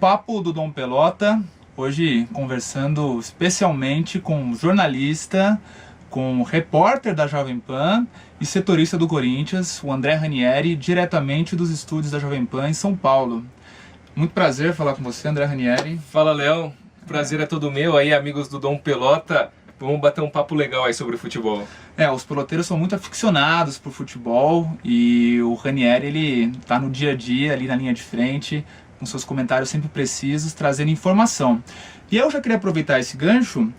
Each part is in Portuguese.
Papo do Dom Pelota, hoje conversando especialmente com um jornalista, com um repórter da Jovem Pan e setorista do Corinthians, o André Ranieri, diretamente dos estúdios da Jovem Pan em São Paulo. Muito prazer falar com você, André Ranieri. Fala, Léo. Prazer é todo meu aí, amigos do Dom Pelota. Vamos bater um papo legal aí sobre futebol. Os peloteiros são muito aficionados por futebol e o Ranieri, ele tá no dia a dia, ali na linha de frente, com seus comentários sempre precisos, trazendo informação. E eu já queria aproveitar esse gancho,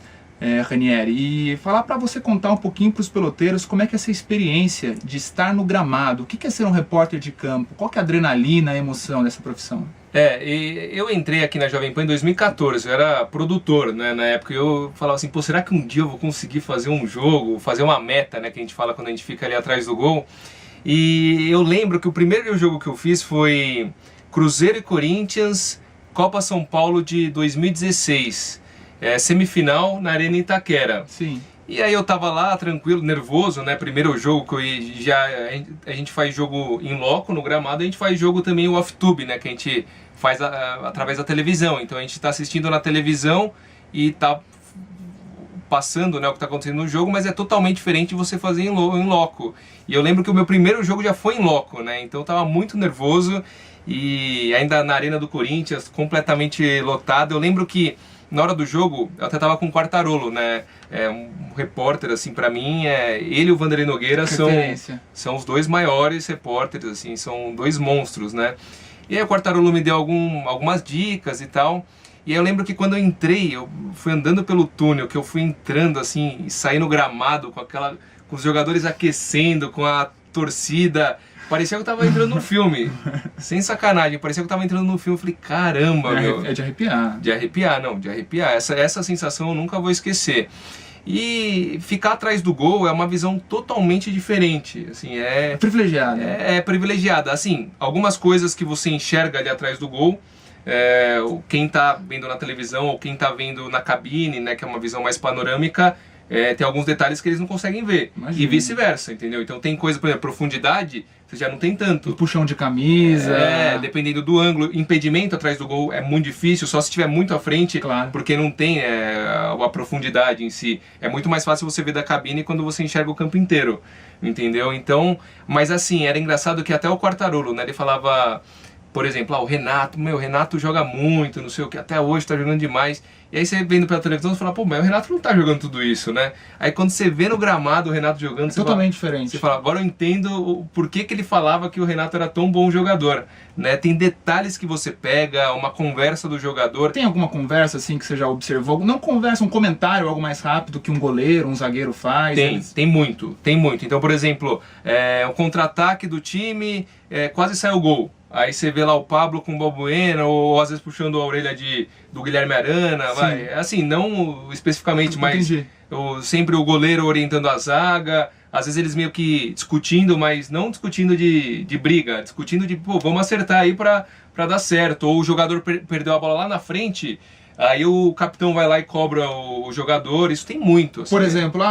Ranieri, e falar para você contar um pouquinho para os peloteiros como é que é essa experiência de estar no gramado. O que é ser um repórter de campo? Qual que é a adrenalina, a emoção dessa profissão? Eu entrei aqui na Jovem Pan em 2014, eu era produtor, né, na época. Eu falava assim, pô, será que um dia eu vou conseguir fazer um jogo, fazer uma meta, né, que a gente fala quando a gente fica ali atrás do gol. E eu lembro que o primeiro jogo que eu fiz foi Cruzeiro e Corinthians, Copa São Paulo de 2016, semifinal na Arena Itaquera. Sim. E aí eu tava lá, tranquilo, nervoso, né? Primeiro jogo que a gente faz jogo in loco no gramado, a gente faz jogo também off-tube, né? Que a gente faz através da televisão. Então a gente tá assistindo na televisão e tá passando, né, o que tá acontecendo no jogo, mas é totalmente diferente de você fazer em loco. E eu lembro que o meu primeiro jogo já foi em loco, né? Então eu tava muito nervoso e ainda na Arena do Corinthians, completamente lotado. Eu lembro que na hora do jogo, eu até tava com o Quartarolo, né? Um repórter, assim, pra mim, ele e o Vanderlei Nogueira são os dois maiores repórteres, assim, são dois monstros, né? E aí o Quartarolo me deu algumas dicas e tal. E aí eu lembro que quando eu entrei, eu fui andando pelo túnel, que eu fui entrando, assim, e saí no gramado com os jogadores aquecendo, com a torcida. Parecia que eu tava entrando num filme, sem sacanagem, parecia que eu tava entrando num filme. Eu falei, caramba, meu. É de arrepiar. De arrepiar, não, de arrepiar. Essa sensação eu nunca vou esquecer. E ficar atrás do gol é uma visão totalmente diferente, assim, privilegiada. É privilegiada, assim, algumas coisas que você enxerga ali atrás do gol, quem tá vendo na televisão ou quem tá vendo na cabine, né, que é uma visão mais panorâmica, tem alguns detalhes que eles não conseguem ver. Imagina. E vice-versa, entendeu? Então tem coisa, por exemplo, profundidade, você já não tem tanto. O puxão de camisa. Dependendo do ângulo. Impedimento atrás do gol é muito difícil, só se estiver muito à frente, claro. Porque não tem a profundidade em si. É muito mais fácil você ver da cabine quando você enxerga o campo inteiro, entendeu? Então, mas assim, era engraçado que até o Quartarolo, né, ele falava, por exemplo, o Renato joga muito, não sei o que, até hoje tá jogando demais. E aí você vendo pela televisão, você fala, pô, mas o Renato não tá jogando tudo isso, né? Aí quando você vê no gramado o Renato jogando, você totalmente diferente. Você fala, agora eu entendo o porquê que ele falava que o Renato era tão bom jogador, né? Tem detalhes que você pega, uma conversa do jogador. Tem alguma conversa assim que você já observou? Não conversa, um comentário, algo mais rápido que um goleiro, um zagueiro faz? Tem muito. Então, por exemplo, um contra-ataque do time, quase sai o gol. Aí você vê lá o Pablo com o Balbuena, ou às vezes puxando a orelha do Guilherme Arana, assim, não especificamente, mas sempre o goleiro orientando a zaga, às vezes eles meio que discutindo, mas não discutindo de briga, discutindo de, pô, vamos acertar aí pra dar certo, ou o jogador perdeu a bola lá na frente, aí o capitão vai lá e cobra o jogador, isso tem muito. Assim, por exemplo,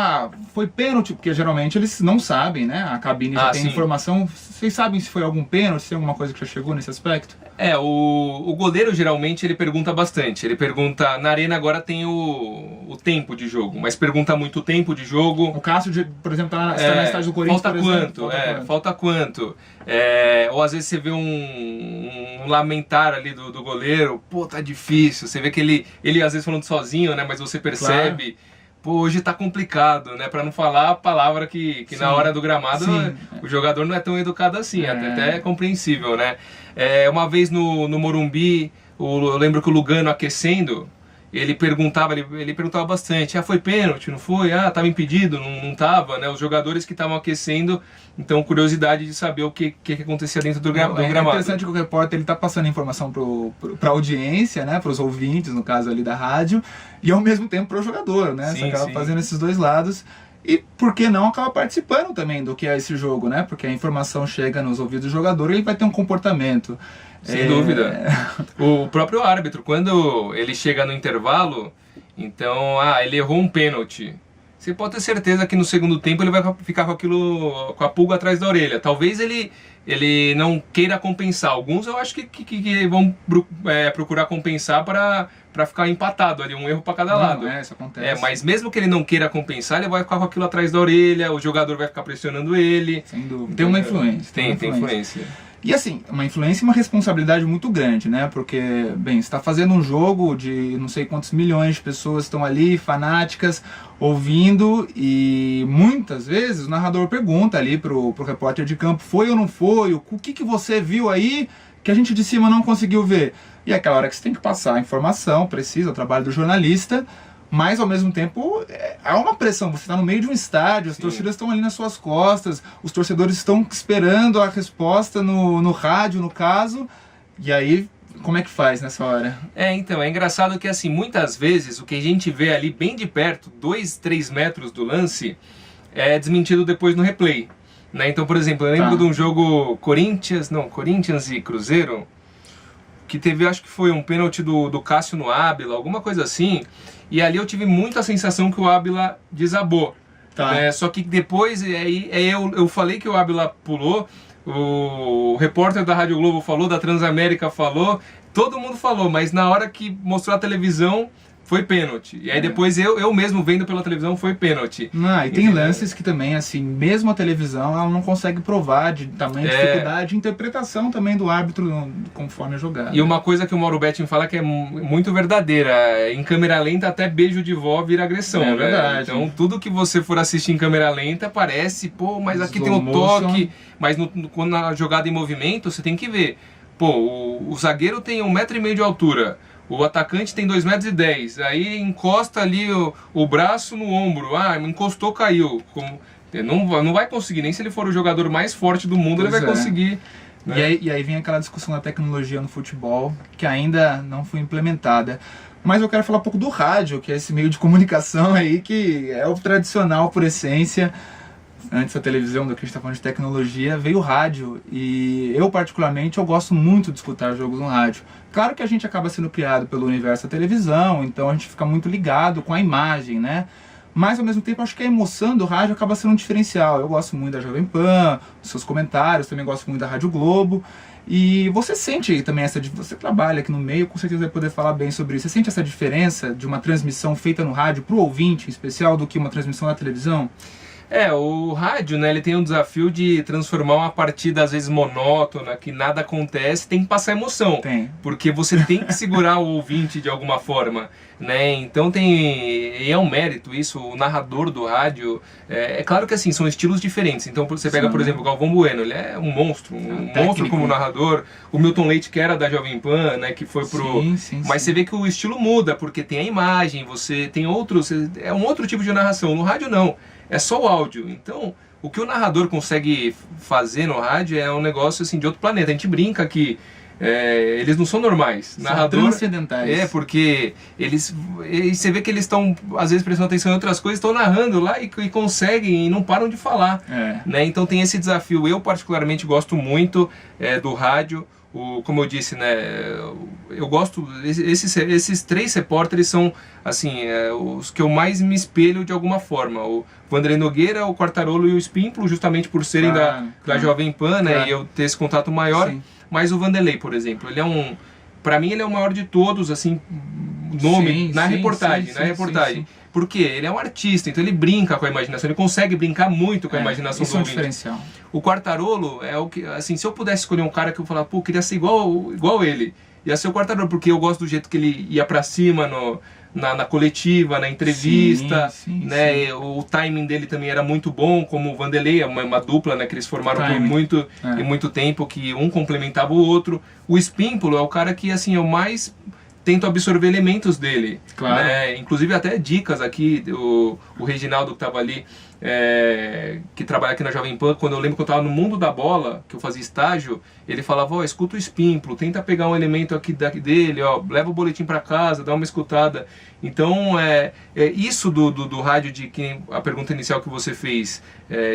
foi pênalti, porque geralmente eles não sabem, né? A cabine já tem informação. Vocês sabem se foi algum pênalti, se tem alguma coisa que já chegou nesse aspecto? O goleiro geralmente ele pergunta bastante. Ele pergunta, na arena agora tem o tempo de jogo, mas pergunta muito o tempo de jogo. O Cássio, por exemplo, está na estádio do Corinthians, falta quanto? Ou às vezes você vê um lamentar ali do goleiro, pô, tá difícil. Você vê que ele às vezes falando sozinho, né? Mas você percebe, claro. Pô, hoje tá complicado, né? Pra não falar a palavra que na hora do gramado o jogador não é tão educado assim, até é compreensível, né? Uma vez no Morumbi, eu lembro que o Lugano aquecendo, ele perguntava bastante, foi pênalti, não foi? Tava impedido, não tava, né? Os jogadores que estavam aquecendo, então curiosidade de saber o que acontecia dentro do gramado. É interessante que o repórter ele tá passando informação pra audiência, né? Pros ouvintes, no caso ali da rádio, e ao mesmo tempo pro jogador, né? Você acaba fazendo esses dois lados. E por que não acaba participando também do que é esse jogo, né? Porque a informação chega nos ouvidos do jogador e ele vai ter um comportamento. Sem dúvida. O próprio árbitro, quando ele chega no intervalo, então, ele errou um pênalti. você pode ter certeza que no segundo tempo ele vai ficar com aquilo, com a pulga atrás da orelha. Talvez ele não queira compensar. Alguns eu acho que vão procurar compensar para ficar empatado ali, um erro para cada lado. Isso acontece. Mas mesmo que ele não queira compensar, ele vai ficar com aquilo atrás da orelha, o jogador vai ficar pressionando ele. Sem dúvida. Tem uma influência. Tem influência. E assim, uma influência e uma responsabilidade muito grande, né? Porque, bem, você está fazendo um jogo de não sei quantos milhões de pessoas estão ali, fanáticas, ouvindo, e muitas vezes o narrador pergunta ali pro repórter de campo, foi ou não foi? O que você viu aí que a gente de cima não conseguiu ver? E é aquela hora que você tem que passar a informação precisa, o trabalho do jornalista, mas ao mesmo tempo há uma pressão, você está no meio de um estádio, as torcidas estão ali nas suas costas, os torcedores estão esperando a resposta no rádio, no caso, e aí como é que faz nessa hora? Então, é engraçado que assim, muitas vezes o que a gente vê ali bem de perto, 2, 3 metros do lance, é desmentido depois no replay. Né? Então, por exemplo, eu lembro de um jogo Corinthians e Cruzeiro, que teve, acho que foi um pênalti do Cássio no Ábila, alguma coisa assim, e ali eu tive muita sensação que o Ábila desabou. Né? Só que depois, eu falei que o Ábila pulou, o repórter da Rádio Globo falou, da Transamérica falou, todo mundo falou, mas na hora que mostrou a televisão, foi pênalti. E aí depois eu mesmo vendo pela televisão foi pênalti. E tem lances que também, assim, mesmo a televisão, ela não consegue provar de tamanha dificuldade de interpretação também do árbitro conforme a jogada. E uma coisa que o Mauro Betting fala que é muito verdadeira, em câmera lenta até beijo de vó vira agressão. É verdade. Então tudo que você for assistir em câmera lenta parece, mas aqui tem um toque, mas quando na jogada em movimento você tem que ver. O zagueiro tem 1,5 m de altura. O atacante tem 2,10 m, aí encosta ali o braço no ombro, encostou, caiu. Não vai conseguir, nem se ele for o jogador mais forte do mundo, ele vai conseguir. Né? E aí vem aquela discussão da tecnologia no futebol, que ainda não foi implementada. Mas eu quero falar um pouco do rádio, que é esse meio de comunicação aí, que é o tradicional por essência. Antes da televisão, do que a gente está falando de tecnologia, veio o rádio. E eu, particularmente, eu gosto muito de escutar jogos no rádio. Claro que a gente acaba sendo criado pelo universo da televisão, então a gente fica muito ligado com a imagem, né? Mas, ao mesmo tempo, acho que a emoção do rádio acaba sendo um diferencial. Eu gosto muito da Jovem Pan, dos seus comentários, também gosto muito da Rádio Globo. E você sente também você trabalha aqui no meio, com certeza vai poder falar bem sobre isso. Você sente essa diferença de uma transmissão feita no rádio para o ouvinte, em especial, do que uma transmissão na televisão? O rádio, né, ele tem um desafio de transformar uma partida às vezes monótona, que nada acontece, tem que passar emoção. Porque você tem que segurar o ouvinte de alguma forma, né? Então é um mérito isso, o narrador do rádio. É claro que assim, são estilos diferentes. Então você pega, por exemplo, o Galvão Bueno, ele é um monstro, monstro como narrador. O Milton Leite, que era da Jovem Pan, né, que foi pro... Mas você vê que o estilo muda, porque tem a imagem, você tem outros... É um outro tipo de narração. No rádio não. É só o áudio. Então, o que o narrador consegue fazer no rádio é um negócio assim de outro planeta. A gente brinca que eles não são normais. São transcendentais. Porque você vê que eles estão, às vezes, prestando atenção em outras coisas, estão narrando lá e conseguem e não param de falar. Né? Então tem esse desafio. Eu, particularmente, gosto muito do rádio. Como eu disse, né, eu gosto, esses 3 repórteres são assim, os que eu mais me espelho de alguma forma. O Vanderlei Nogueira, o Quartarolo e o Espímpolo, justamente por serem da Jovem Pan, né, e eu ter esse contato maior. Mas o Vanderlei, por exemplo, ele pra mim ele é o maior de todos, assim, na reportagem. Porque ele é um artista, então ele brinca com a imaginação, ele consegue brincar muito com a imaginação do ouvinte. Isso é um diferencial. O Quartarolo é o que, assim, se eu pudesse escolher um cara que eu falar, queria ser igual ele, ia ser o Quartarolo, porque eu gosto do jeito que ele ia pra cima na coletiva, na entrevista, né? O timing dele também era muito bom, como o Vanderlei, uma dupla, né, que eles formaram por muito tempo, que um complementava o outro. O Espímpolo é o cara que, assim, eu mais tento absorver elementos dele, né? Inclusive até dicas aqui, o Reginaldo que estava ali, que trabalha aqui na Jovem Pan, quando eu lembro que eu estava no Mundo da Bola, que eu fazia estágio, ele falava, escuta o Espímpolo, tenta pegar um elemento aqui dele, leva o boletim para casa, dá uma escutada. Então, isso do rádio, que a pergunta inicial que você fez,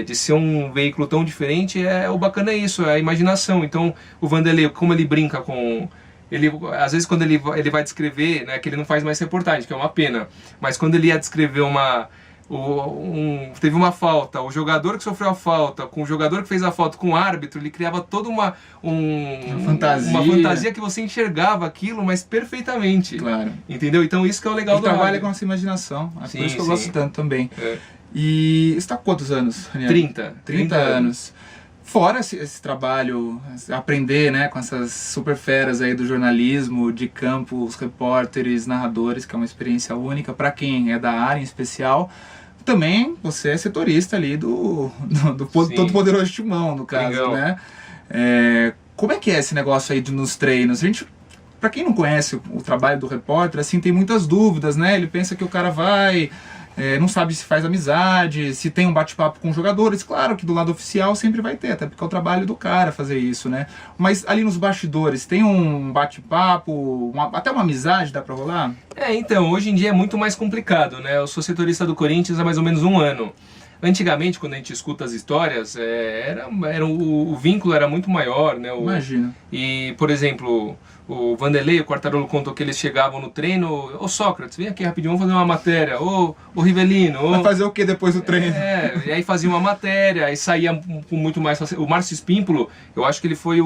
de ser um veículo tão diferente, o bacana é isso, é a imaginação. Então, o Vanderlei, como ele brinca com... às vezes quando ele vai descrever, né, que ele não faz mais reportagem, que é uma pena, mas quando ele ia descrever teve uma falta, o jogador que sofreu a falta, com o jogador que fez a falta, com o árbitro, ele criava toda uma fantasia que você enxergava aquilo, mas perfeitamente. Claro. Entendeu? Então isso que é o legal ele do trabalha rádio. com essa imaginação. Por Sim, isso que eu sim. gosto tanto também. É. E você está há quantos anos, Ranieri? 30 anos. Fora esse trabalho, aprender, né, com essas super feras aí do jornalismo, de campo, os repórteres, narradores, que é uma experiência única para quem é da área em especial. Também você é setorista ali do Todo Poderoso Timão, no caso, Legal. né? Como é que é esse negócio aí nos treinos? Para quem não conhece o trabalho do repórter, assim, tem muitas dúvidas, né? Ele pensa que o cara vai... não sabe se faz amizade, se tem um bate-papo com jogadores. Claro que do lado oficial sempre vai ter, até porque é o trabalho do cara fazer isso, né? Mas ali nos bastidores, tem um bate-papo, até uma amizade dá pra rolar? Então, hoje em dia é muito mais complicado, né? Eu sou setorista do Corinthians há mais ou menos um ano. Antigamente, quando a gente escuta as histórias, o vínculo era muito maior, né? Imagina. E, por exemplo, o Vanderlei, o Quartarolo contou que eles chegavam no treino: ô Sócrates, vem aqui rapidinho, vamos fazer uma matéria. Ô Rivelino. Vai fazer o que depois do treino? E aí fazia uma matéria, aí saía com muito mais facilidade. O Márcio Espímpolo, eu acho que ele foi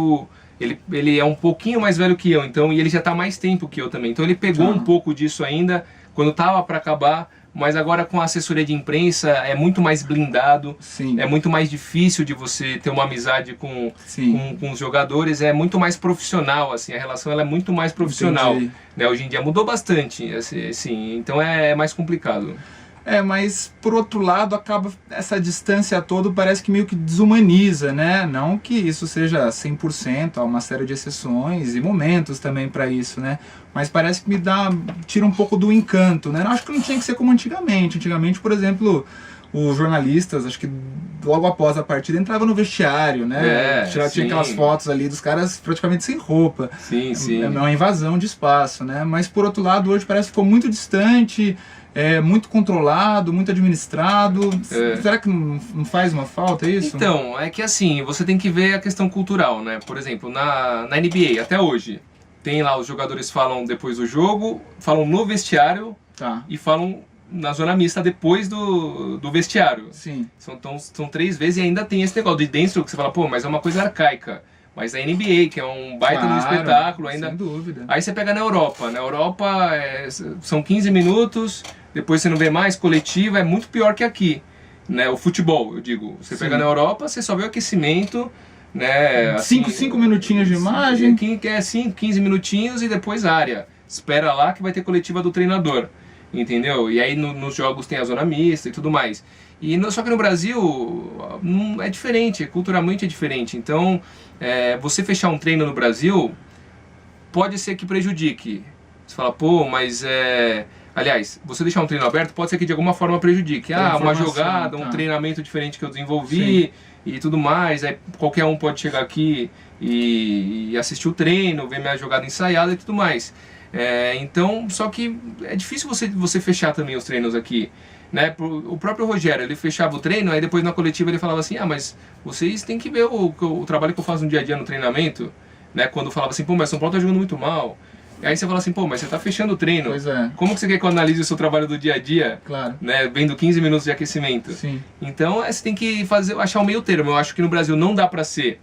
ele é um pouquinho mais velho que eu, então, e ele já está mais tempo que eu também. Então ele pegou um pouco disso ainda, quando estava para acabar. Mas agora com a assessoria de imprensa é muito mais blindado. Sim. É muito mais difícil de você ter uma amizade com os jogadores, é muito mais profissional, assim, a relação ela é muito mais profissional. Né? Hoje em dia mudou bastante, assim, então é mais complicado. Mas por outro lado acaba essa distância toda, parece que meio que desumaniza, né? Não que isso seja 100%, há uma série de exceções e momentos também para isso, né? Mas parece que tira um pouco do encanto, né? Eu acho que não tinha que ser como antigamente. Antigamente, por exemplo, os jornalistas, acho que logo após a partida entravam no vestiário, né? Tinha aquelas fotos ali dos caras praticamente sem roupa. Sim, sim. É uma invasão de espaço, né? Mas por outro lado, hoje parece que ficou muito distante, muito controlado, muito administrado. Será que não faz uma falta isso? Então, é que assim, você tem que ver a questão cultural, né? Por exemplo, na NBA, até hoje, tem lá, os jogadores falam depois do jogo, falam no vestiário e falam na zona mista depois do vestiário. Sim. São 3 vezes e ainda tem esse negócio de dentro que você fala, pô, mas é uma coisa arcaica. Mas a NBA, que é um baita de espetáculo ainda. Sem dúvida. Aí você pega na Europa. Na Europa são 15 minutos, depois você não vê mais, coletiva, é muito pior que aqui. Né? O futebol, eu digo. Você pega na Europa, você só vê o aquecimento, né? 5 minutinhos de imagem. 15 minutinhos e depois área. Espera lá que vai ter coletiva do treinador. Entendeu? E aí nos jogos tem a zona mista e tudo mais. Só que no Brasil é diferente, culturalmente é diferente. Então, você fechar um treino no Brasil pode ser que prejudique. Você fala, pô, mas aliás, você deixar um treino aberto pode ser que de alguma forma prejudique. Uma jogada, um treinamento diferente que eu desenvolvi e tudo mais. Aí qualquer um pode chegar aqui e assistir o treino, ver minha jogada ensaiada e tudo mais. Então, só que é difícil você fechar também os treinos aqui, né? O próprio Rogério, ele fechava o treino, aí depois na coletiva ele falava assim, mas vocês têm que ver o trabalho que eu faço no dia a dia no treinamento, né? Quando falava assim, pô, mas São Paulo tá jogando muito mal. E aí você fala assim, pô, mas você tá fechando o treino. Pois é. Como que você quer que eu analise o seu trabalho do dia a dia? Claro. Né? Vendo 15 minutos de aquecimento. Sim. Então, você tem que achar o meio termo. Eu acho que no Brasil não dá pra ser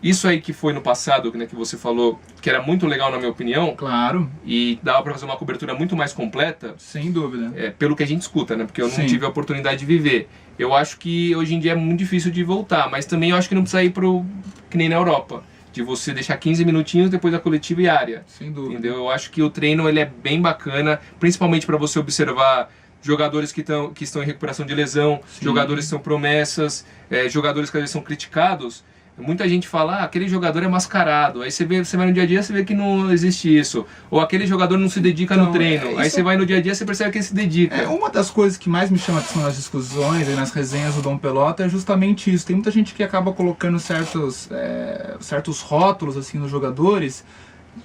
isso aí que foi no passado, né, que você falou, que era muito legal na minha opinião. Claro. E dava pra fazer uma cobertura muito mais completa. Sem dúvida. Pelo que a gente escuta, né? Porque eu não tive a oportunidade de viver. Eu acho que hoje em dia é muito difícil de voltar, mas também eu acho que não precisa ir que nem na Europa, de você deixar 15 minutinhos depois da coletiva e área. Sem dúvida. Entendeu? Eu acho que o treino ele é bem bacana, principalmente para você observar jogadores que estão em recuperação de lesão, jogadores que são promessas, jogadores que às vezes são criticados. Muita gente fala, aquele jogador é mascarado. Aí você vai no dia a dia, você vê que não existe isso. Ou aquele jogador não se dedica no treino. Aí você vai no dia a dia, você percebe que ele se dedica. Uma das coisas que mais me chama a atenção nas discussões e nas resenhas do Dom Pelota é justamente isso. Tem muita gente que acaba colocando certos rótulos assim nos jogadores,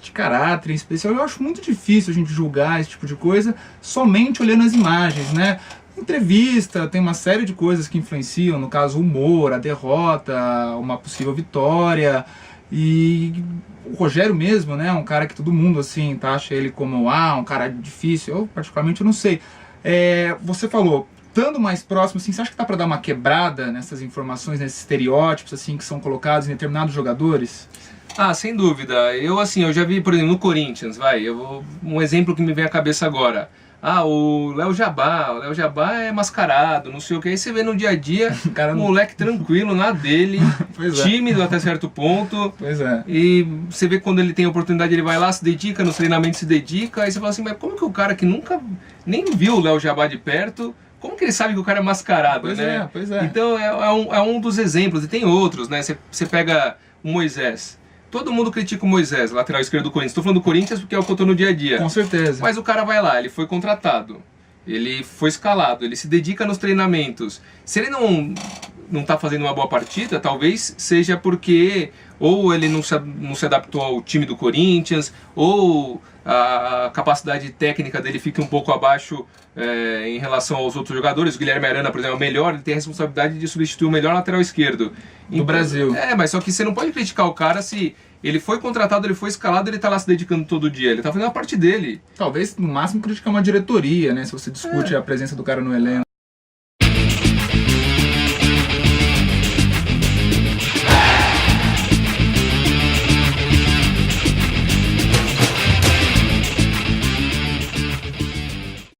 de caráter em especial. Eu acho muito difícil a gente julgar esse tipo de coisa somente olhando as imagens, né? Entrevista, tem uma série de coisas que influenciam, no caso o humor, a derrota, uma possível vitória. E o Rogério mesmo, né, um cara que todo mundo assim acha ele como um cara difícil. Eu particularmente não sei. Você falou, estando mais próximo, assim, você acha que dá para dar uma quebrada nessas informações, nesses estereótipos assim que são colocados em determinados jogadores? Ah, sem dúvida. Eu já vi, por exemplo, no Corinthians, um exemplo que me vem à cabeça agora. Ah, o Léo Jabá é mascarado, não sei o que. Aí você vê no dia a dia, um moleque tranquilo, na dele, tímido até certo ponto. Pois é. E você vê que quando ele tem oportunidade, ele vai lá, se dedica, nos treinamentos se dedica. Aí você fala assim, mas como que o cara que nunca nem viu o Léo Jabá de perto, como que ele sabe que o cara é mascarado, Pois né? Pois é. Então é um dos exemplos, e tem outros, né? Você pega o Moisés. Todo mundo critica o Moisés, lateral esquerdo do Corinthians. Estou falando do Corinthians porque é o que eu estou no dia a dia. Com certeza. Mas o cara vai lá, ele foi contratado, ele foi escalado, ele se dedica nos treinamentos. Se ele não está fazendo uma boa partida, talvez seja porque ou ele não se adaptou ao time do Corinthians, ou a capacidade técnica dele fica um pouco abaixo em relação aos outros jogadores. O Guilherme Arana, por exemplo, é o melhor, ele tem a responsabilidade de substituir o melhor lateral esquerdo do Brasil. Mas só que você não pode criticar o cara se ele foi contratado, ele foi escalado, ele tá lá se dedicando todo dia, ele tá fazendo a parte dele. Talvez, no máximo, criticar uma diretoria, né? Se você discute a presença do cara no elenco.